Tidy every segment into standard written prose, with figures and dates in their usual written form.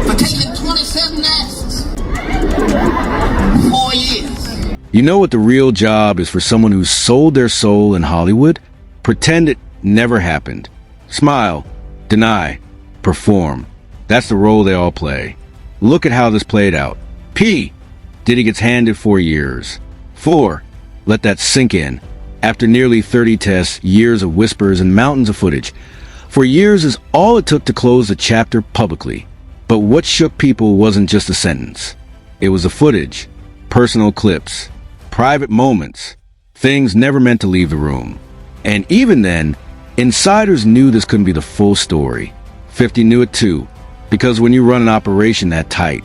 for taking 27 asses. 4 years. You know what the real job is for someone who's sold their soul in Hollywood? Pretend it never happened. Smile, deny, perform. That's the role they all play. Look at how this played out. P. Diddy gets handed 4 years. 4. Let that sink in. After nearly 30 tests, years of whispers, and mountains of footage. 4 years is all it took to close the chapter publicly. But what shook people wasn't just a sentence. It was the footage, personal clips, private moments, things never meant to leave the room. And even then, insiders knew this couldn't be the full story. 50 knew it too, because when you run an operation that tight,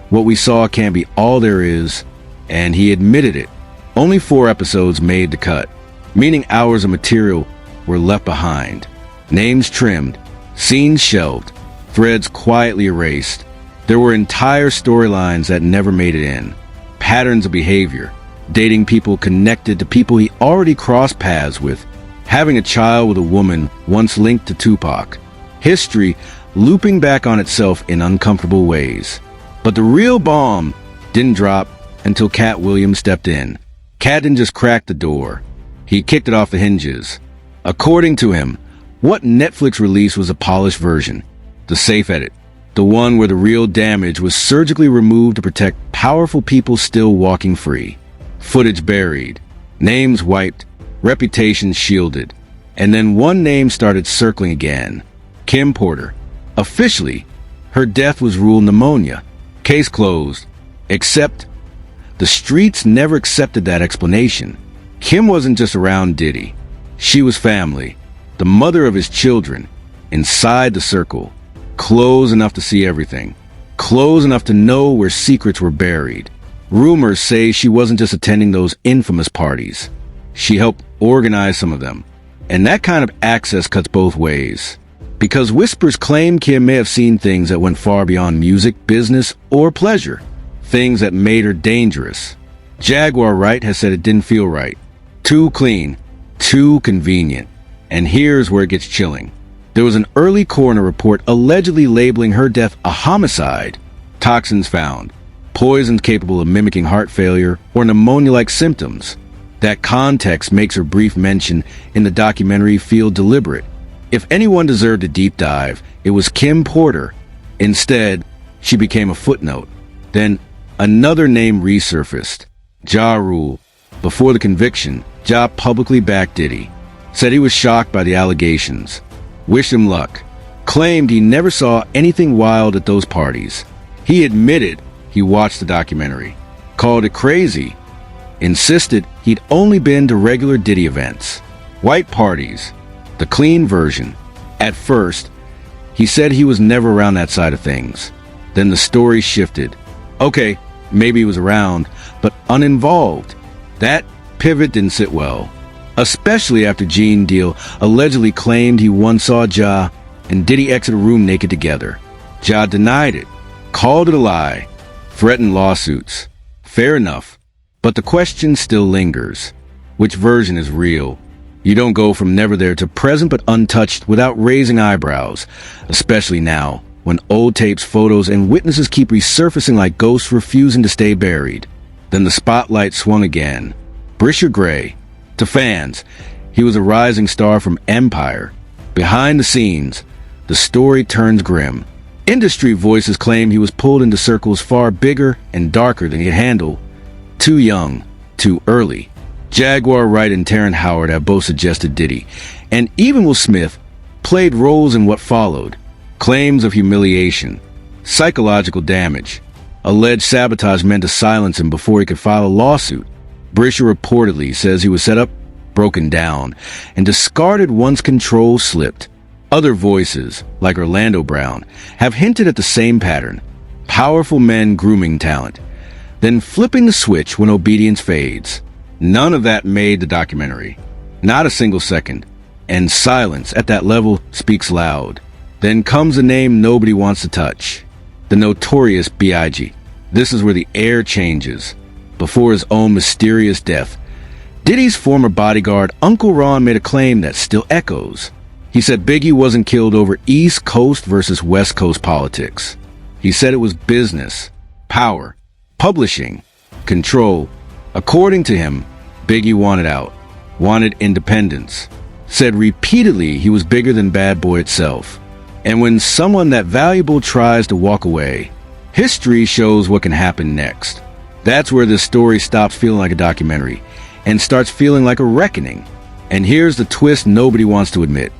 what we saw can't be all there is, and he admitted it. Only 4 episodes made the cut, meaning hours of material were left behind. Names trimmed, scenes shelved, threads quietly erased. There were entire storylines that never made it in. Patterns of behavior, dating people connected to people he already crossed paths with, having a child with a woman once linked to Tupac. History looping back on itself in uncomfortable ways. But the real bomb didn't drop until Katt Williams stepped in. Katt didn't just crack the door. He kicked it off the hinges. According to him, what Netflix release was a polished version, the safe edit, the one where the real damage was surgically removed to protect powerful people still walking free. Footage buried, names wiped, reputations shielded, and then one name started circling again. Kim Porter. Officially, her death was ruled pneumonia. Case closed. Except, the streets never accepted that explanation. Kim wasn't just around Diddy. She was family, the mother of his children, inside the circle, close enough to see everything, close enough to know where secrets were buried. Rumors say she wasn't just attending those infamous parties. She helped organize some of them. And that kind of access cuts both ways. Because whispers claim Kim may have seen things that went far beyond music, business, or pleasure. Things that made her dangerous. Jaguar Wright has said it didn't feel right. Too clean. Too convenient. And here's where it gets chilling. There was an early coroner report allegedly labeling her death a homicide. Toxins found. Poisons capable of mimicking heart failure or pneumonia-like symptoms. That context makes her brief mention in the documentary feel deliberate. If anyone deserved a deep dive, it was Kim Porter. Instead, she became a footnote. Then, another name resurfaced. Ja Rule. Before the conviction, Ja publicly backed Diddy. Said he was shocked by the allegations. Wished him luck. Claimed he never saw anything wild at those parties. He admitted he watched the documentary. Called it crazy. Insisted he'd only been to regular Diddy events. White parties. The clean version. At first, he said he was never around that side of things. Then the story shifted. Okay, maybe he was around, but uninvolved. That pivot didn't sit well. Especially after Gene Deal allegedly claimed he once saw Ja and Diddy exit a room naked together. Ja denied it, called it a lie, threatened lawsuits. Fair enough. But the question still lingers. Which version is real? You don't go from never there to present but untouched without raising eyebrows, especially now, when old tapes, photos, and witnesses keep resurfacing like ghosts refusing to stay buried. Then the spotlight swung again. Brisha Gray. To fans, he was a rising star from Empire. Behind the scenes, the story turns grim. Industry voices claim he was pulled into circles far bigger and darker than he could handle. Too young, too early. Jaguar Wright and Terrence Howard have both suggested Diddy, and even Will Smith played roles in what followed. Claims of humiliation, psychological damage, alleged sabotage meant to silence him before he could file a lawsuit. Brisha reportedly says he was set up, broken down, and discarded once control slipped. Other voices, like Orlando Brown, have hinted at the same pattern. Powerful men grooming talent, then flipping the switch when obedience fades. None of that made the documentary. Not a single second. And silence at that level speaks loud. Then comes a name nobody wants to touch. The notorious B.I.G. This is where the air changes. Before his own mysterious death, Diddy's former bodyguard, Uncle Ron, made a claim that still echoes. He said Biggie wasn't killed over East Coast versus West Coast politics. He said it was business, power, publishing, control. According to him, Biggie wanted out, wanted independence, said repeatedly he was bigger than Bad Boy itself. And when someone that valuable tries to walk away, history shows what can happen next. That's where this story stops feeling like a documentary and starts feeling like a reckoning. And here's the twist nobody wants to admit.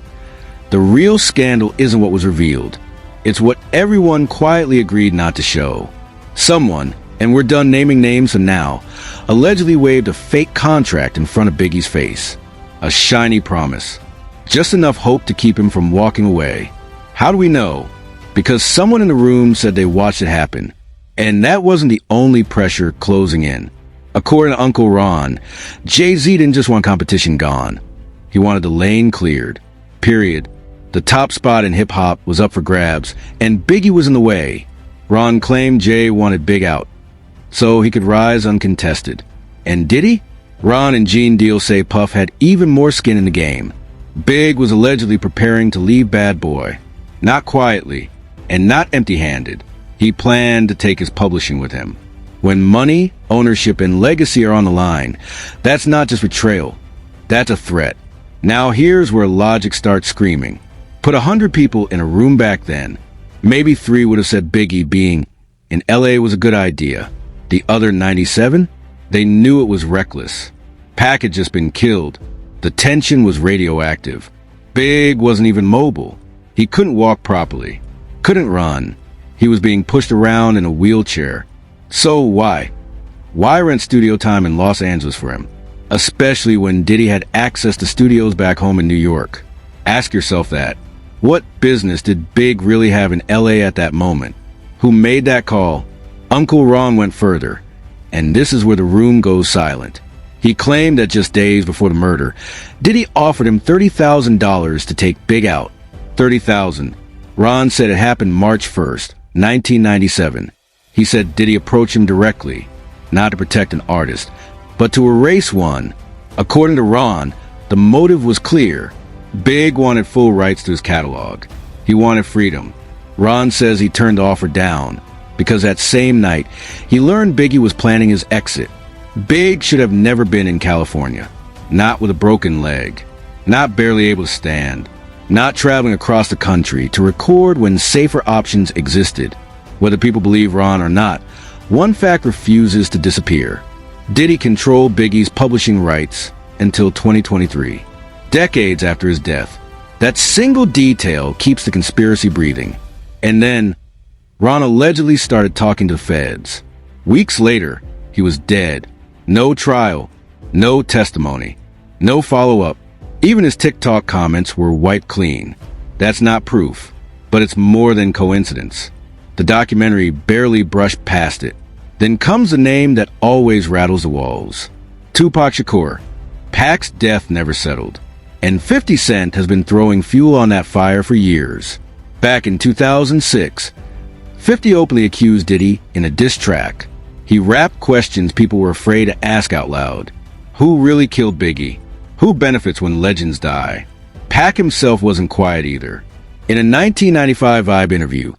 The real scandal isn't what was revealed. It's what everyone quietly agreed not to show. Someone, and we're done naming names for now, allegedly waved a fake contract in front of Biggie's face. A shiny promise. Just enough hope to keep him from walking away. How do we know? Because someone in the room said they watched it happen. And that wasn't the only pressure closing in. According to Uncle Ron, Jay-Z didn't just want competition gone. He wanted the lane cleared. Period. The top spot in hip-hop was up for grabs, and Biggie was in the way. Ron claimed Jay wanted Big out, so he could rise uncontested. And Diddy? Ron and Gene Deal say Puff had even more skin in the game. Big was allegedly preparing to leave Bad Boy. Not quietly, and not empty-handed. He planned to take his publishing with him. When money, ownership, and legacy are on the line, that's not just betrayal. That's a threat. Now here's where logic starts screaming. Put 100 people in a room back then. Maybe 3 would have said Biggie being in LA was a good idea. The other 97? They knew it was reckless. Pac had just been killed. The tension was radioactive. Big wasn't even mobile. He couldn't walk properly. Couldn't run. He was being pushed around in a wheelchair. So why? Why rent studio time in Los Angeles for him? Especially when Diddy had access to studios back home in New York. Ask yourself that. What business did Big really have in LA at that moment? Who made that call? Uncle Ron went further. And this is where the room goes silent. He claimed that just days before the murder, Diddy offered him $30,000 to take Big out. $30,000. Ron said it happened March 1st, 1997. He said Diddy approached him directly, not to protect an artist, but to erase one. According to Ron, the motive was clear. Big wanted full rights to his catalog. He wanted freedom. Ron says he turned the offer down because that same night, he learned Biggie was planning his exit. Big should have never been in California. Not with a broken leg. Not barely able to stand. Not traveling across the country to record when safer options existed. Whether people believe Ron or not, one fact refuses to disappear. Diddy controlled Biggie's publishing rights until 2023. Decades after his death. That single detail keeps the conspiracy breathing. And then, Ron allegedly started talking to the feds. Weeks later, he was dead. No trial, no testimony, no follow-up. Even his TikTok comments were wiped clean. That's not proof, but it's more than coincidence. The documentary barely brushed past it. Then comes the name that always rattles the walls. Tupac Shakur. Pac's death never settled. And 50 Cent has been throwing fuel on that fire for years. Back in 2006, 50 openly accused Diddy in a diss track. He rapped questions people were afraid to ask out loud. Who really killed Biggie? Who benefits when legends die? Pac himself wasn't quiet either. In a 1995 Vibe interview,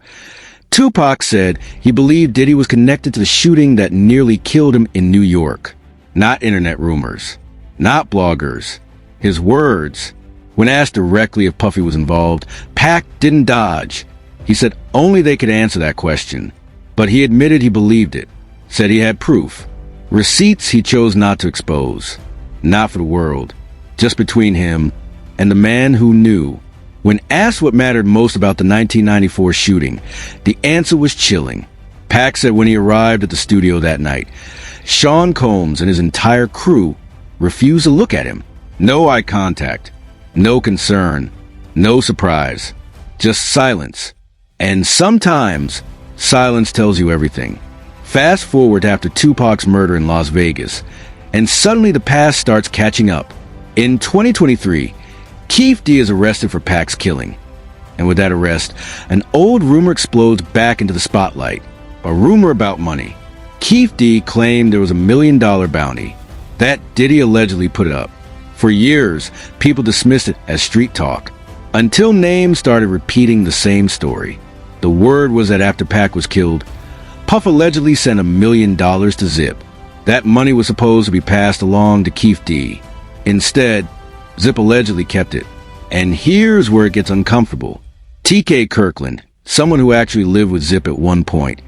Tupac said he believed Diddy was connected to the shooting that nearly killed him in New York. Not internet rumors. Not bloggers. His words. When asked directly if Puffy was involved, Pac didn't dodge. He said only they could answer that question. But he admitted he believed it. Said he had proof. Receipts he chose not to expose. Not for the world. Just between him and the man who knew. When asked what mattered most about the 1994 shooting, the answer was chilling. Pac said when he arrived at the studio that night, Sean Combs and his entire crew refused to look at him. No eye contact. No concern. No surprise. Just silence. And sometimes, silence tells you everything. Fast forward after Tupac's murder in Las Vegas, and suddenly the past starts catching up. In 2023, Keith D is arrested for Pac's killing. And with that arrest, an old rumor explodes back into the spotlight. A rumor about money. Keith D claimed there was $1 million bounty. That Diddy allegedly put it up. For years, people dismissed it as street talk, until names started repeating the same story. The word was that after Pac was killed, Puff allegedly sent $1 million to Zip. That money was supposed to be passed along to Keith D. Instead, Zip allegedly kept it. And here's where it gets uncomfortable. TK Kirkland, someone who actually lived with Zip at one point,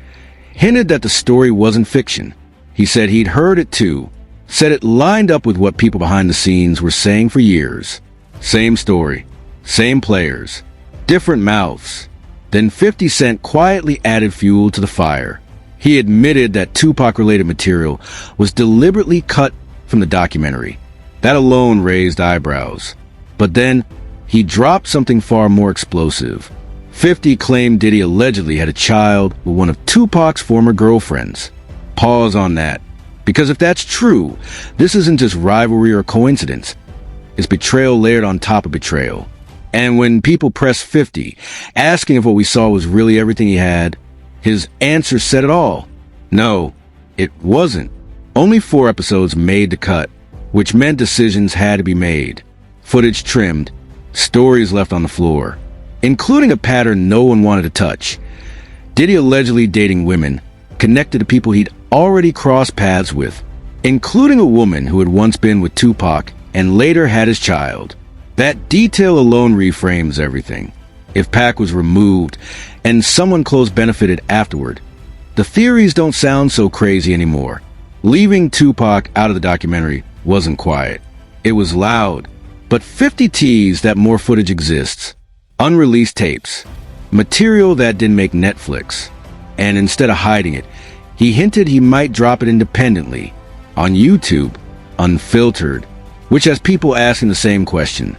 hinted that the story wasn't fiction. He said he'd heard it too, said it lined up with what people behind the scenes were saying for years. Same story, same players, different mouths. Then 50 Cent quietly added fuel to the fire. He admitted that Tupac-related material was deliberately cut from the documentary. That alone raised eyebrows. But then, he dropped something far more explosive. 50 claimed Diddy allegedly had a child with one of Tupac's former girlfriends. Pause on that. Because if that's true, this isn't just rivalry or coincidence. It's betrayal layered on top of betrayal. And when people pressed 50, asking if what we saw was really everything he had, his answer said it all. No, it wasn't. Only 4 episodes made the cut, which meant decisions had to be made. Footage trimmed, stories left on the floor, including a pattern no one wanted to touch. Diddy allegedly dating women, connected to people he'd already crossed paths with, including a woman who had once been with Tupac and later had his child. That detail alone reframes everything. If Pac was removed and someone close benefited afterward, the theories don't sound so crazy anymore. Leaving Tupac out of the documentary wasn't quiet. It was loud. But 50 teased that more footage exists. Unreleased tapes. Material that didn't make Netflix. And instead of hiding it, he hinted he might drop it independently, on YouTube, unfiltered, which has people asking the same question.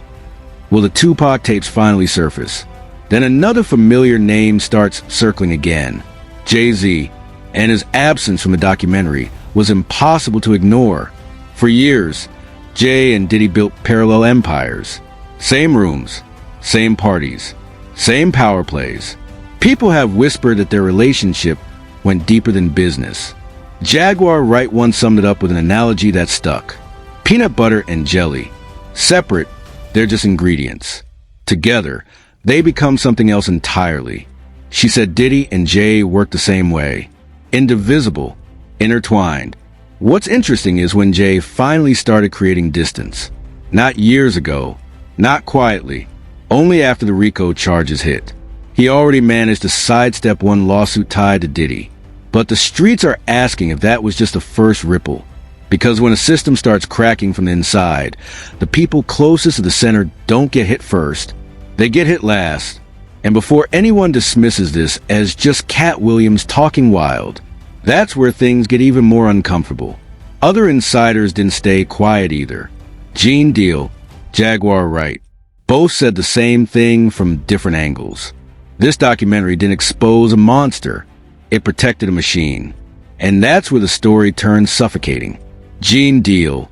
Will the Tupac tapes finally surface? Then another familiar name starts circling again. Jay-Z, and his absence from the documentary was impossible to ignore. For years, Jay and Diddy built parallel empires. Same rooms, same parties, same power plays. People have whispered that their relationship went deeper than business. Jaguar Wright once summed it up with an analogy that stuck. Peanut butter and jelly. Separate, they're just ingredients. Together, they become something else entirely. She said Diddy and Jay work the same way. Indivisible, intertwined. What's interesting is when Jay finally started creating distance. Not years ago, not quietly, only after the RICO charges hit. He already managed to sidestep one lawsuit tied to Diddy. But the streets are asking if that was just the first ripple. Because when a system starts cracking from the inside, the people closest to the center don't get hit first. They get hit last. And before anyone dismisses this as just Katt Williams talking wild, that's where things get even more uncomfortable. Other insiders didn't stay quiet either. Gene Deal, Jaguar Wright, both said the same thing from different angles. This documentary didn't expose a monster. It protected a machine. And that's where the story turned suffocating. Gene Deal,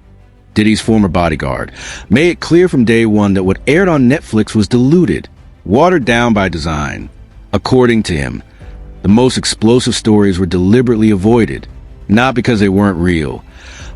Diddy's former bodyguard, made it clear from day one that what aired on Netflix was diluted, watered down by design. According to him, the most explosive stories were deliberately avoided, not because they weren't real,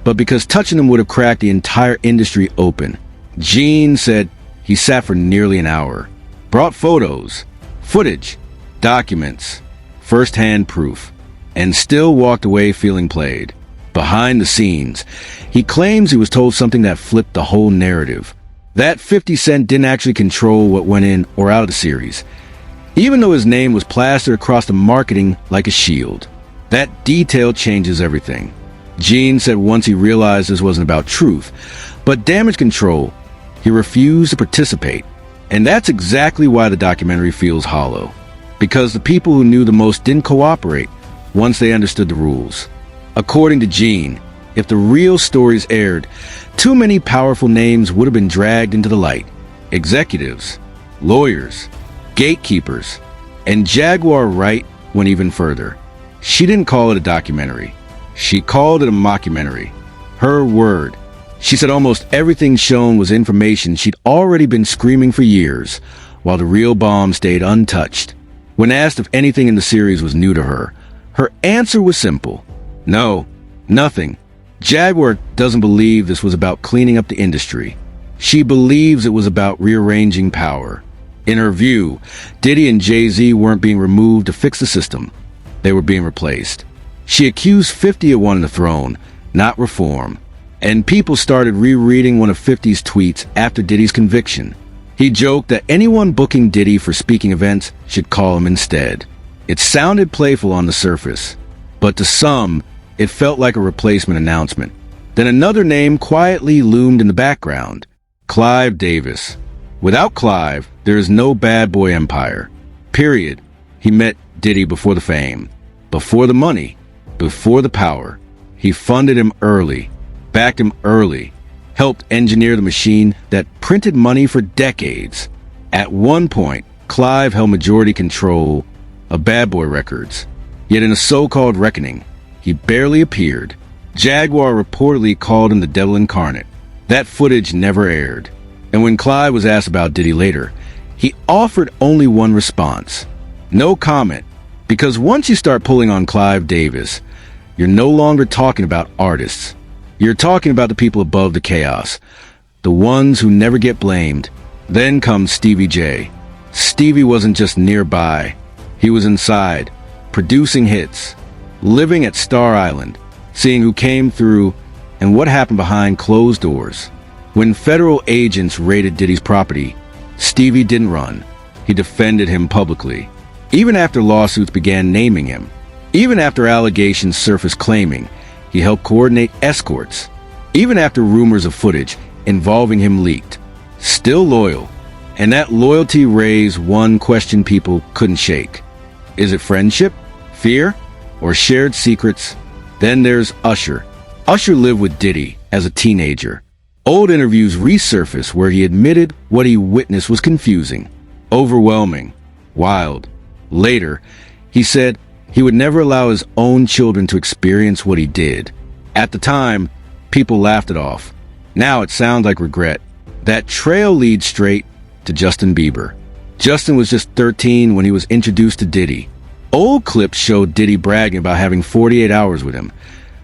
but because touching them would have cracked the entire industry open. Gene said he sat for nearly an hour, brought photos, footage, documents, first-hand proof, and still walked away feeling played. Behind the scenes, he claims he was told something that flipped the whole narrative. That 50 Cent didn't actually control what went in or out of the series, even though his name was plastered across the marketing like a shield. That detail changes everything. Gene said once he realized this wasn't about truth, but damage control, he refused to participate. And that's exactly why the documentary feels hollow. Because the people who knew the most didn't cooperate once they understood the rules. According to Gene, if the real stories aired, too many powerful names would have been dragged into the light. Executives, lawyers, gatekeepers, and Jaguar Wright went even further. She didn't call it a documentary. She called it a mockumentary. Her word. She said almost everything shown was information she'd already been screaming for years, while the real bomb stayed untouched. When asked if anything in the series was new to her, her answer was simple. No, nothing. Jaguar doesn't believe this was about cleaning up the industry. She believes it was about rearranging power. In her view, Diddy and Jay-Z weren't being removed to fix the system. They were being replaced. She accused 50 of wanting the throne, not reform. And people started rereading one of 50's tweets after Diddy's conviction. He joked that anyone booking Diddy for speaking events should call him instead. It sounded playful on the surface, but to some, it felt like a replacement announcement. Then another name quietly loomed in the background: Clive Davis. Without Clive, there is no bad boy empire. Period. He met Diddy before the fame, before the money, before the power. He funded him early, backed him early, helped engineer the machine that printed money for decades. At one point, Clive held majority control of Bad Boy Records. Yet in a so-called reckoning, he barely appeared. Jaguar reportedly called him the devil incarnate. That footage never aired. And when Clive was asked about Diddy later, he offered only one response: no comment. Because once you start pulling on Clive Davis, you're no longer talking about artists. You're talking about the people above the chaos, the ones who never get blamed. Then comes Stevie J. Stevie wasn't just nearby. He was inside, producing hits, living at Star Island, seeing who came through and what happened behind closed doors. When federal agents raided Diddy's property, Stevie didn't run. He defended him publicly. Even after lawsuits began naming him, even after allegations surfaced claiming he helped coordinate escorts, even after rumors of footage involving him leaked, still loyal. And that loyalty raised one question people couldn't shake. Is it friendship, fear, or shared secrets? Then there's Usher. Usher lived with Diddy as a teenager. Old interviews resurfaced where he admitted what he witnessed was confusing, overwhelming, wild. Later, he said he would never allow his own children to experience what he did. At the time, people laughed it off. Now it sounds like regret. That trail leads straight to Justin Bieber. Justin was just 13 when he was introduced to Diddy. Old clips showed Diddy bragging about having 48 hours with him,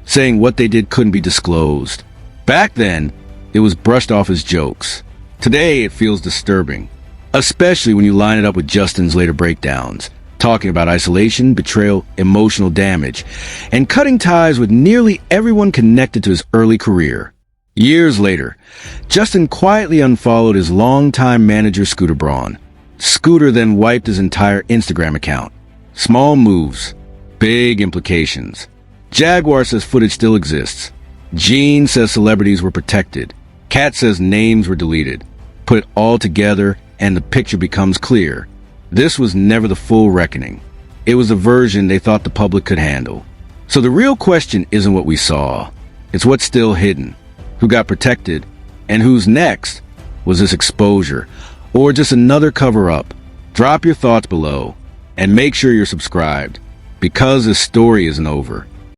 saying what they did couldn't be disclosed. Back then, it was brushed off as jokes. Today, it feels disturbing, especially when you line it up with Justin's later breakdowns, talking about isolation, betrayal, emotional damage, and cutting ties with nearly everyone connected to his early career. Years later, Justin quietly unfollowed his longtime manager, Scooter Braun. Scooter then wiped his entire Instagram account. Small moves, big implications. Jaguar says footage still exists. Gene says celebrities were protected. Katt says names were deleted. Put it all together and the picture becomes clear. This was never the full reckoning. It was a version they thought the public could handle. So the real question isn't what we saw. It's what's still hidden. Who got protected? And who's next? Was this exposure? Or just another cover-up? Drop your thoughts below. And make sure you're subscribed. Because this story isn't over.